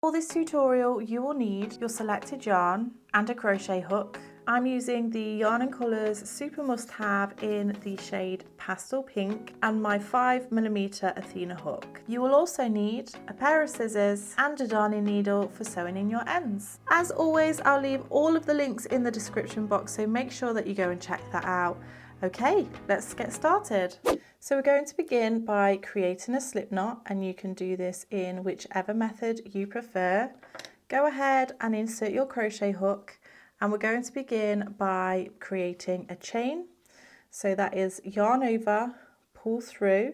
For this tutorial, you will need your selected yarn and a crochet hook. I'm using the Yarn and Colours Super Must Have in the shade Pastel Pink and my 5mm Athena hook. You will also need a pair of scissors and a darning needle for sewing in your ends. As always, I'll leave all of the links in the description box, so make sure that you go and check that out. Okay, let's get started. So we're going to begin by creating a slip knot, and you can do this in whichever method you prefer. Go ahead and insert your crochet hook, and we're going to begin by creating a chain. So that is yarn over, pull through,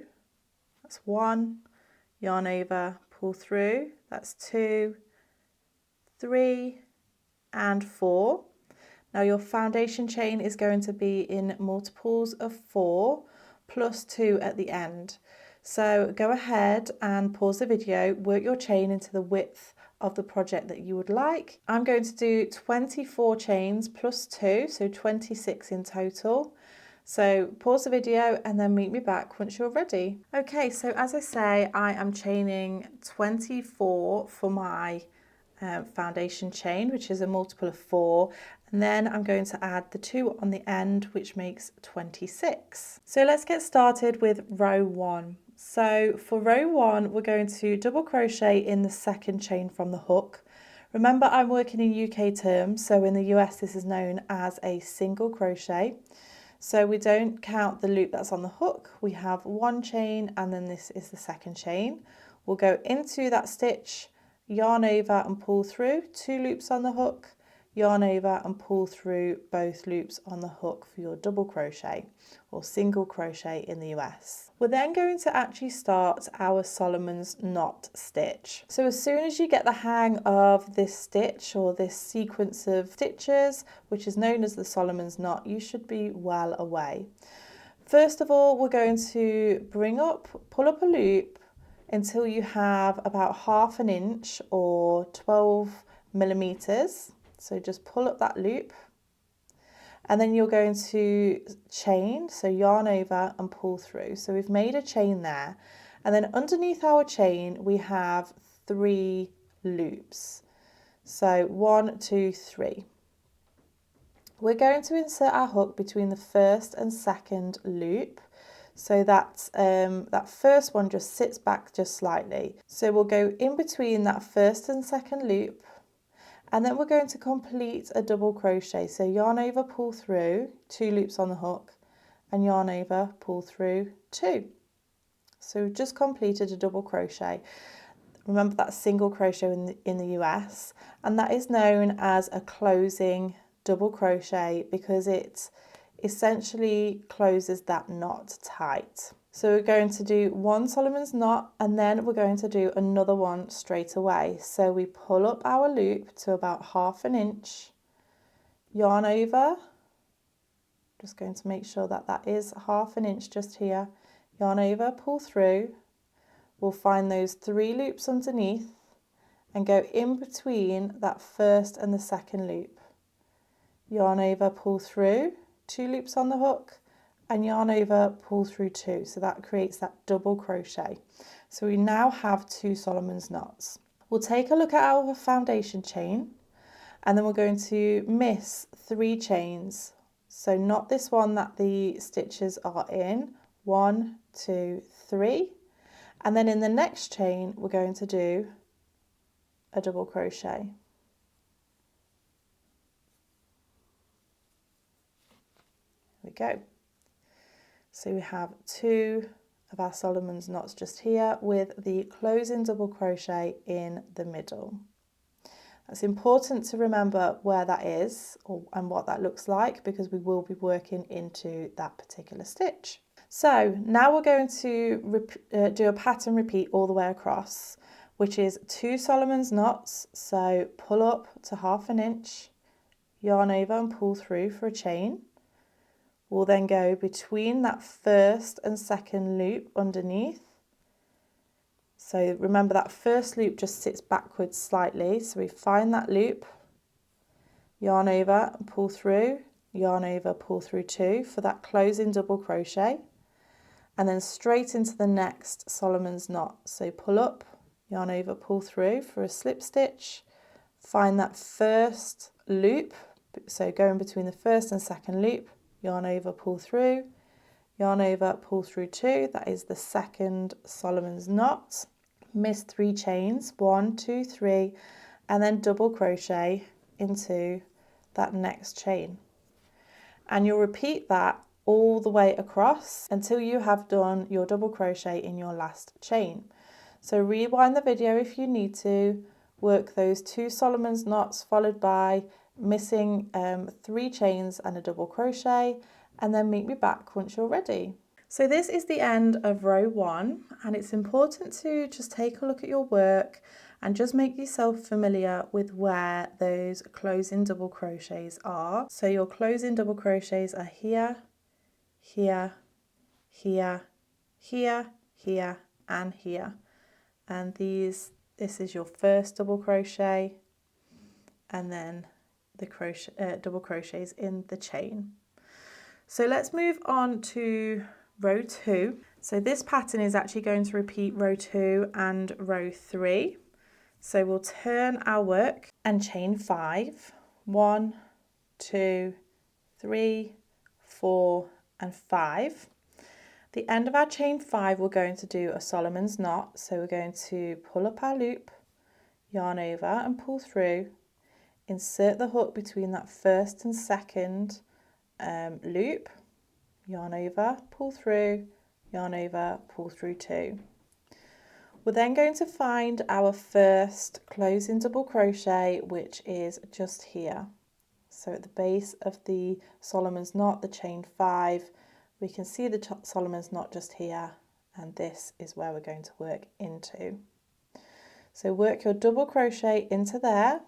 that's 1, yarn over, pull through, that's 2, 3 and 4. Now your foundation chain is going to be in multiples of 4 plus 2 at the end. So go ahead and pause the video, work your chain into the width of the project that you would like. I'm going to do 24 chains plus 2, so 26 in total. So pause the video and then meet me back once you're ready. Okay, so as I say, I am chaining 24 for my foundation chain, which is a multiple of 4, and then I'm going to add the 2 on the end, which makes 26. So let's get started with row 1. So for row 1, we're going to double crochet in the second chain from the hook. Remember, I'm working in UK terms, so in the US this is known as a single crochet. So we don't count the loop that's on the hook. We have one chain and then this is the second chain. We'll go into that stitch, yarn over and pull through, 2 loops on the hook, yarn over and pull through both loops on the hook for your double crochet or single crochet in the US. We're then going to actually start our Solomon's knot stitch. So as soon as you get the hang of this stitch or this sequence of stitches, which is known as the Solomon's knot, you should be well away. First of all, we're going to pull up a loop until you have about 1/2 inch or 12mm. So just pull up that loop, and then you're going to chain, so yarn over and pull through. So we've made a chain there, and then underneath our chain we have 3 loops. So 1, 2, 3. We're going to insert our hook between the first and second loop. So that first one just sits back just slightly. So we'll go in between that first and second loop, and then we're going to complete a double crochet. So yarn over, pull through, 2 loops on the hook, and yarn over, pull through, 2. So we've just completed a double crochet. Remember, that's single crochet in the US, and that is known as a closing double crochet because it essentially closes that knot tight. So we're going to do 1 Solomon's knot, and then we're going to do another one straight away. So we pull up our loop to about 1/2 inch, yarn over, just going to make sure that that is 1/2 inch just here, yarn over, pull through, we'll find those 3 loops underneath and go in between that first and the second loop, yarn over, pull through, 2 loops on the hook, and yarn over, pull through 2. So that creates that double crochet. So we now have 2 Solomon's knots. We'll take a look at our foundation chain, and then we're going to miss 3 chains. So not this one that the stitches are in, 1, 2, 3. And then in the next chain, we're going to do a double crochet. We go. So we have 2 of our Solomon's knots just here with the closing double crochet in the middle. It's important to remember where that is and what that looks like, because we will be working into that particular stitch. So now we're going to do a pattern repeat all the way across, which is 2 Solomon's knots. So pull up to 1/2 inch, yarn over and pull through for a chain. We'll then go between that first and second loop underneath. So remember, that first loop just sits backwards slightly. So we find that loop, yarn over and pull through, yarn over, pull through 2 for that closing double crochet, and then straight into the next Solomon's knot. So pull up, yarn over, pull through for a slip stitch, find that first loop, so going between the first and second loop, yarn over, pull through, yarn over, pull through 2, that is the second Solomon's knot, miss 3 chains, 1, 2, 3, and then double crochet into that next chain. And you'll repeat that all the way across until you have done your double crochet in your last chain. So rewind the video if you need to, work those 2 Solomon's knots followed by missing 3 chains and a double crochet, and then meet me back once you're ready. So this is the end of row 1, and it's important to just take a look at your work and just make yourself familiar with where those closing double crochets are. So your closing double crochets are here, here, here, here, here, and here. And this is your first double crochet, and then the double crochets in the chain. So let's move on to row 2. So this pattern is actually going to repeat row 2 and row 3. So we'll turn our work and chain 5, 1, 2, 3, 4, and 5. The end of our chain 5, we're going to do a Solomon's knot. So we're going to pull up our loop, yarn over and pull through, insert the hook between that first and second loop, yarn over, pull through, yarn over, pull through 2. We're then going to find our first closing double crochet, which is just here. So at the base of the Solomon's knot, the chain 5, we can see the Solomon's knot just here, and this is where we're going to work into. So work your double crochet into there.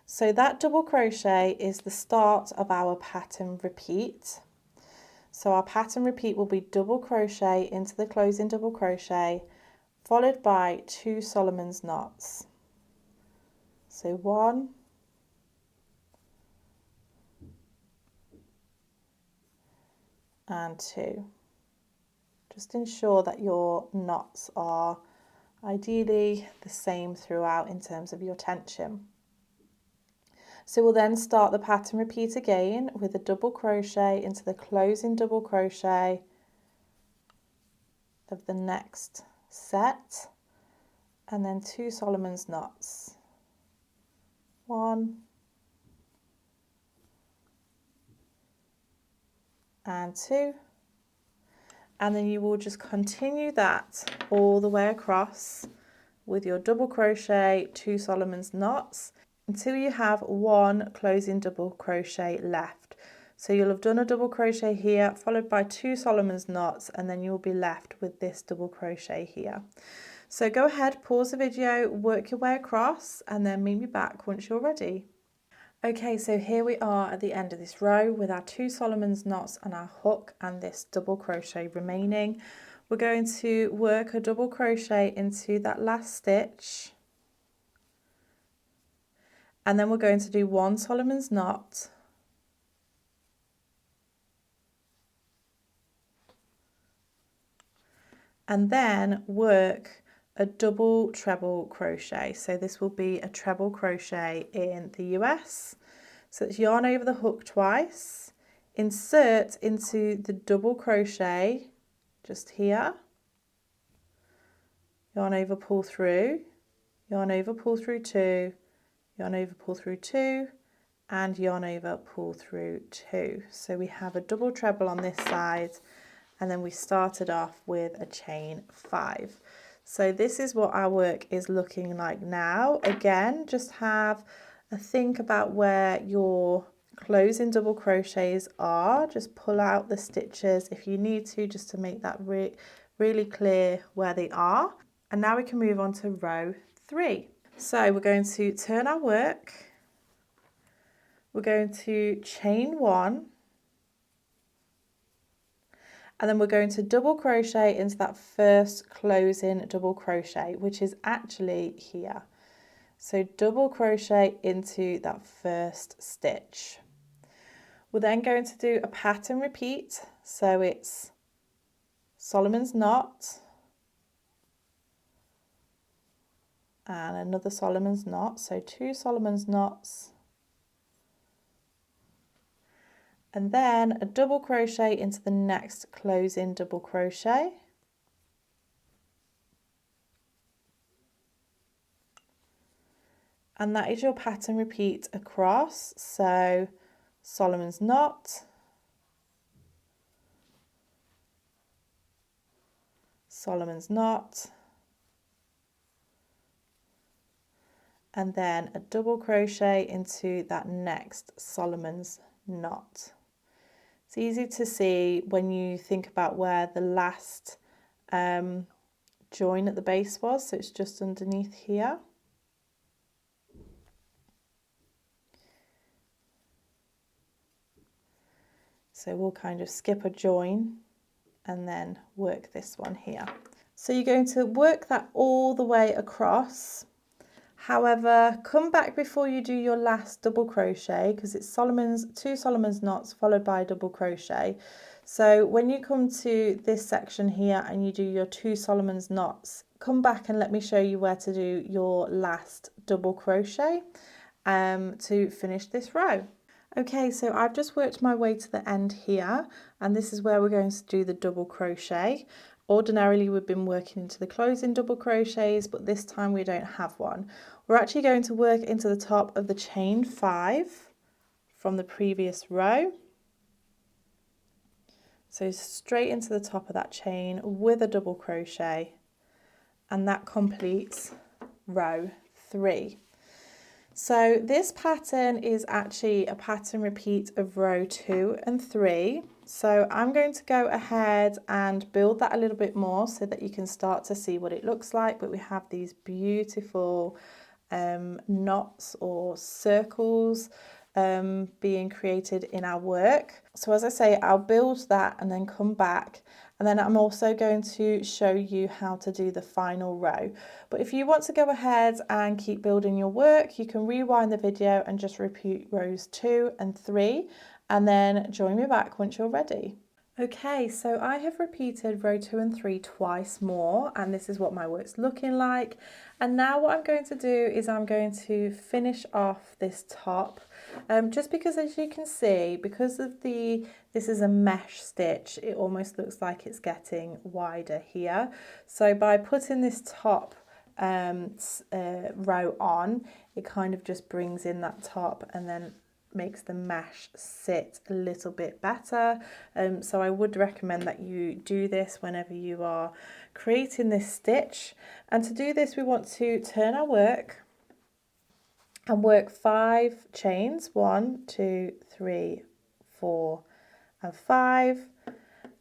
So that double crochet is the start of our pattern repeat. So our pattern repeat will be double crochet into the closing double crochet, followed by 2 Solomon's knots. So 1, and 2. Just ensure that your knots are ideally the same throughout in terms of your tension. So we'll then start the pattern repeat again with a double crochet into the closing double crochet of the next set, and then 2 Solomon's knots. 1 and 2, and then you will just continue that all the way across with your double crochet, 2 Solomon's knots, until you have 1 closing double crochet left. So you'll have done a double crochet here followed by 2 Solomon's knots, and then you'll be left with this double crochet here. So go ahead, pause the video, work your way across, and then meet me back once you're ready. Okay, so here we are at the end of this row with our 2 Solomon's knots and our hook and this double crochet remaining. We're going to work a double crochet into that last stitch, and then we're going to do 1 Solomon's knot, and then work a double treble crochet. So this will be a treble crochet in the US. So it's yarn over the hook twice, insert into the double crochet just here, yarn over, pull through, yarn over, pull through 2, yarn over, pull through 2, and yarn over, pull through 2. So we have a double treble on this side, and then we started off with a chain 5. So this is what our work is looking like now. Again, just have a think about where your closing double crochets are. Just pull out the stitches if you need to, just to make that really clear where they are. And now we can move on to row 3. So we're going to turn our work, we're going to chain 1, and then we're going to double crochet into that first closing double crochet, which is actually here. So double crochet into that first stitch. We're then going to do a pattern repeat. So it's Solomon's knot, and another Solomon's knot, so 2 Solomon's knots, and then a double crochet into the next closing double crochet, and that is your pattern repeat across. So Solomon's knot, Solomon's knot, and then a double crochet into that next Solomon's knot. It's easy to see when you think about where the last join at the base was, so it's just underneath here. So we'll kind of skip a join and then work this one here. So you're going to work that all the way across. However, come back before you do your last double crochet, because it's 2 Solomon's knots followed by a double crochet. So when you come to this section here and you do your 2 Solomon's knots, come back and let me show you where to do your last double crochet to finish this row. Okay, so I've just worked my way to the end here, and this is where we're going to do the double crochet. Ordinarily we've been working into the closing double crochets, but this time we don't have one. We're actually going to work into the top of the chain 5 from the previous row. So straight into the top of that chain with a double crochet, and that completes row 3. So this pattern is actually a pattern repeat of row 2 and 3. So I'm going to go ahead and build that a little bit more so that you can start to see what it looks like. But we have these beautiful knots or circles being created in our work. So as I say, I'll build that and then come back, and then I'm also going to show you how to do the final row. But if you want to go ahead and keep building your work, you can rewind the video and just repeat rows 2 and 3, and then join me back once you're ready. Okay, so I have repeated row 2 and 3 twice more, and this is what my work's looking like. And now what I'm going to do is I'm going to finish off this top, just because, as you can see, because of this is a mesh stitch, it almost looks like it's getting wider here. So by putting this top row on, it kind of just brings in that top and then makes the mesh sit a little bit better. So I would recommend that you do this whenever you are creating this stitch. And to do this, we want to turn our work and work 5 chains, 1, 2, 3, 4 and 5,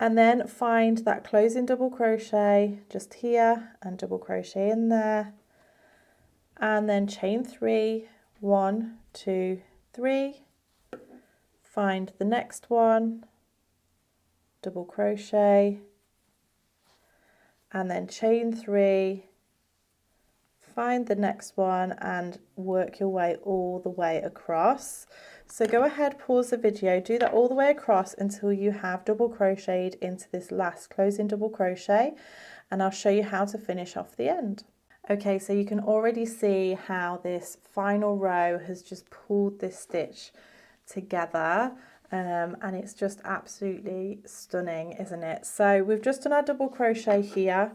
and then find that closing double crochet just here and double crochet in there, and then chain 3, 1, 2, 3, find the next one, double crochet, and then chain 3, find the next one and work your way all the way across. So go ahead, pause the video, do that all the way across until you have double crocheted into this last closing double crochet, and I'll show you how to finish off the end. Okay, so you can already see how this final row has just pulled this stitch together, and it's just absolutely stunning, isn't it? So we've just done our double crochet here.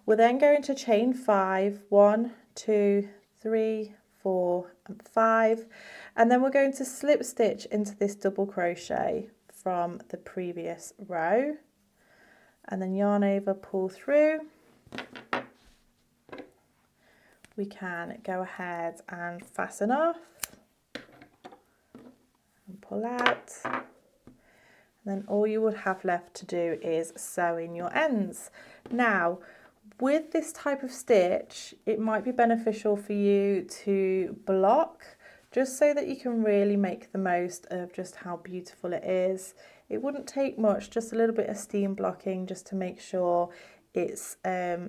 We're then going to chain 5, 1, 2, 3, 4 and 5, and then we're going to slip stitch into this double crochet from the previous row, and then yarn over, pull through. We can go ahead and fasten off and pull out, and then all you would have left to do is sew in your ends. Now with this type of stitch, it might be beneficial for you to block, just so that you can really make the most of just how beautiful it is. It wouldn't take much, just a little bit of steam blocking just to make sure it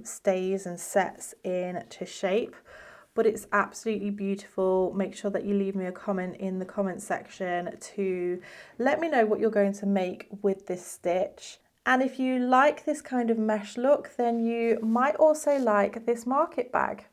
stays and sets in to shape. But it's absolutely beautiful. Make sure that you leave me a comment in the comment section to let me know what you're going to make with this stitch. And if you like this kind of mesh look, then you might also like this market bag.